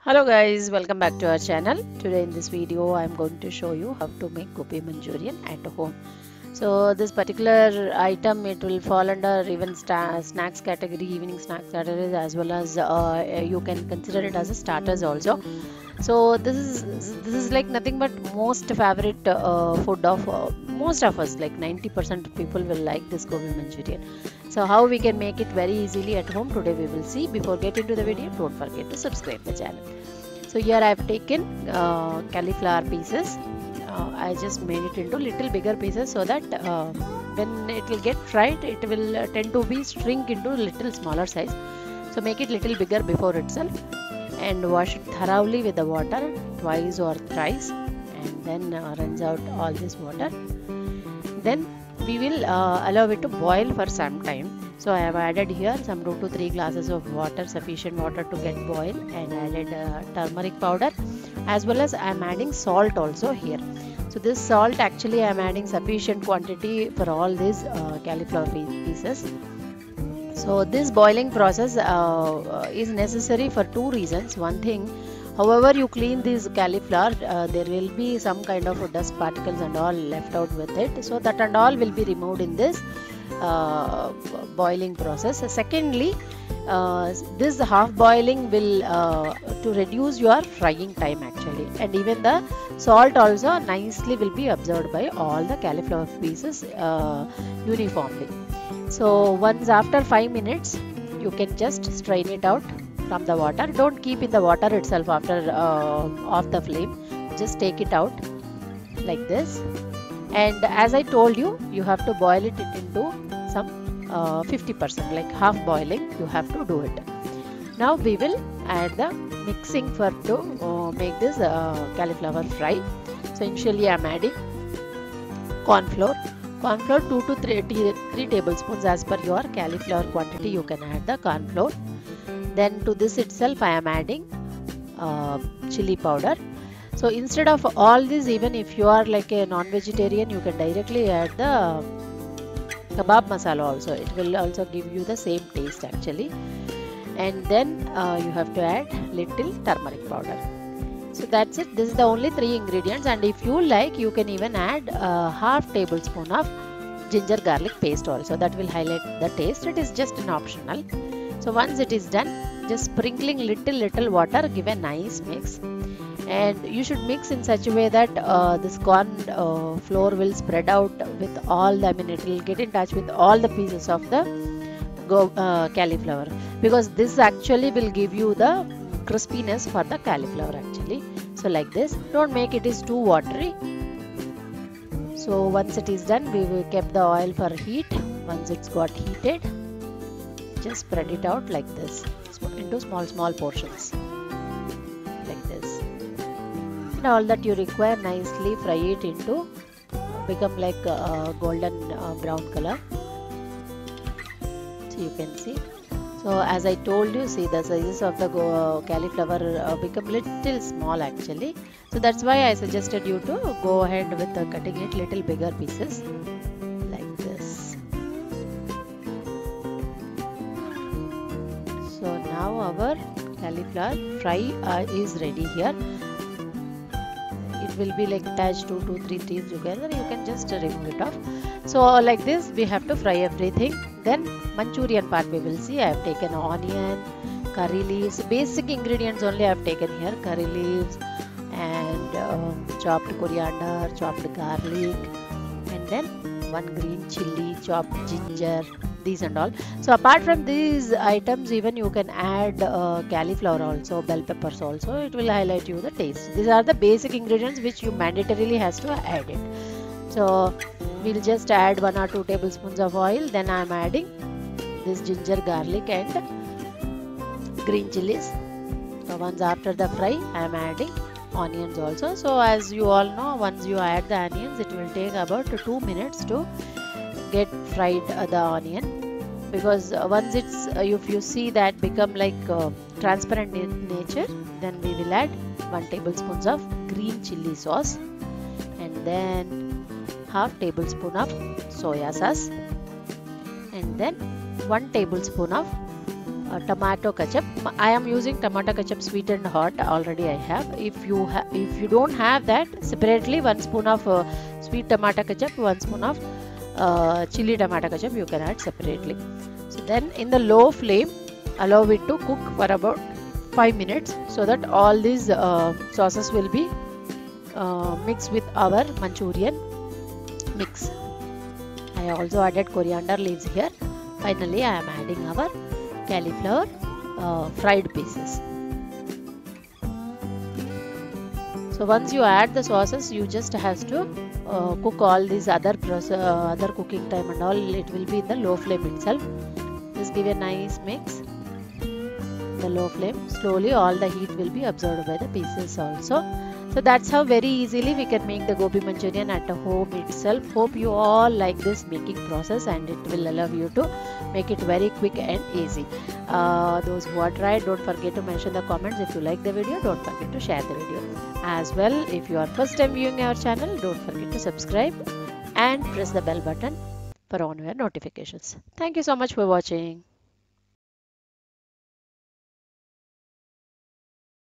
Hello guys, welcome back to our channel. Today in this video I am going to show you how to make gobi manchurian at home. So this particular item, it will fall under even snacks category, evening snacks category, as well as you can consider it as a starters also. So this is like nothing but most favorite food of most of us, like 90% of people will like this gobi manchurian. So how we can make it very easily at home, today we will see. Before getting to the video, don't forget to subscribe the channel. So here I have taken cauliflower pieces. I just made it into little bigger pieces so that when it will get fried, it will tend to be shrink into little smaller size. So make it little bigger before itself and wash it thoroughly with the water twice or thrice, and then rinse out all this water. Then we will allow it to boil for some time. So I have added here some 2 to 3 glasses of water, sufficient water to get boil, and added turmeric powder, as well as I am adding salt also here. So this salt, actually I am adding sufficient quantity for all these cauliflower pieces. So this boiling process is necessary for two reasons. One thing, however you clean this cauliflower, there will be some kind of dust particles and all left out with it. So that and all will be removed in this boiling process. Secondly, this half boiling will to reduce your frying time actually, and even the salt also nicely will be absorbed by all the cauliflower pieces uniformly. So once after 5 minutes, you can just strain it out from the water. Don't keep in the water itself after off the flame. Just take it out like this. And as I told you, you have to boil it into some 50%, like half boiling. You have to do it. Now we will add the mixing for to make this cauliflower fry. So initially I am adding corn flour. Corn flour 2 to 3 tablespoons as per your cauliflower quantity. You can add the corn flour. Then to this itself I am adding chili powder. So instead of all this, even if you are like a non-vegetarian, you can directly add the kebab masala also. It will also give you the same taste actually. And then you have to add little turmeric powder. So that's it. This is the only 3 ingredients, and if you like, you can even add half tablespoon of ginger garlic paste also. That will highlight the taste. It is just an optional. So once it is done, just sprinkling little water, give a nice mix, and you should mix in such a way that this corn flour will spread out with all the, I mean it will get in touch with all the pieces of the cauliflower, because this actually will give you the crispiness for the cauliflower actually. So like this, don't make it is too watery. So once it is done, we will keep the oil for heat. Once it's got heated, just spread it out like this into small portions like this, and all that you require, nicely fry it into become like golden brown color. So you can see. So as I told you, see the sizes of the cauliflower become little small actually. So that's why I suggested you to go ahead with cutting it little bigger pieces like this. So now our cauliflower fry is ready here. It will be like attached 2 to 3 teeth together. You can just remove it off. So like this, we have to fry everything. Then Manchurian part we will see. I have taken onion, curry leaves, basic ingredients only I have taken here. Curry leaves and chopped coriander, chopped garlic, and then 1 green chilli, chopped ginger, these and all. So apart from these items, even you can add cauliflower also, bell peppers also. It will highlight you the taste. These are the basic ingredients which you mandatorily has to add it. So we'll just add 1 or 2 tablespoons of oil. Then I am adding this ginger, garlic and green chilies. So once after the fry, I am adding onions also. So as you all know, once you add the onions, it will take about 2 minutes to get fried the onion, because once it's if you see that become like transparent in nature, then we will add 1 tablespoon of green chili sauce, and then half tablespoon of soya sauce, and then 1 tablespoon of tomato ketchup. I am using tomato ketchup sweet and hot already. I have. If you don't have that, separately 1 spoon of sweet tomato ketchup, 1 spoon of chili tomato ketchup you can add separately. So then in the low flame, allow it to cook for about 5 minutes so that all these sauces will be mixed with our Manchurian mix. I also added coriander leaves here. Finally, I am adding our cauliflower fried pieces. So once you add the sauces, you just have to cook all these other cooking time and all. It will be in the low flame itself. Just give a nice mix. The low flame, slowly all the heat will be absorbed by the pieces also. So that's how very easily we can make the gobi manchurian at home itself. Hope you all like this making process, and it will allow you to make it very quick and easy. Those who are tried, don't forget to mention the comments. If you like the video, don't forget to share the video as well. If you are first time viewing our channel, don't forget to subscribe and press the bell button for on your notifications. Thank you so much for watching.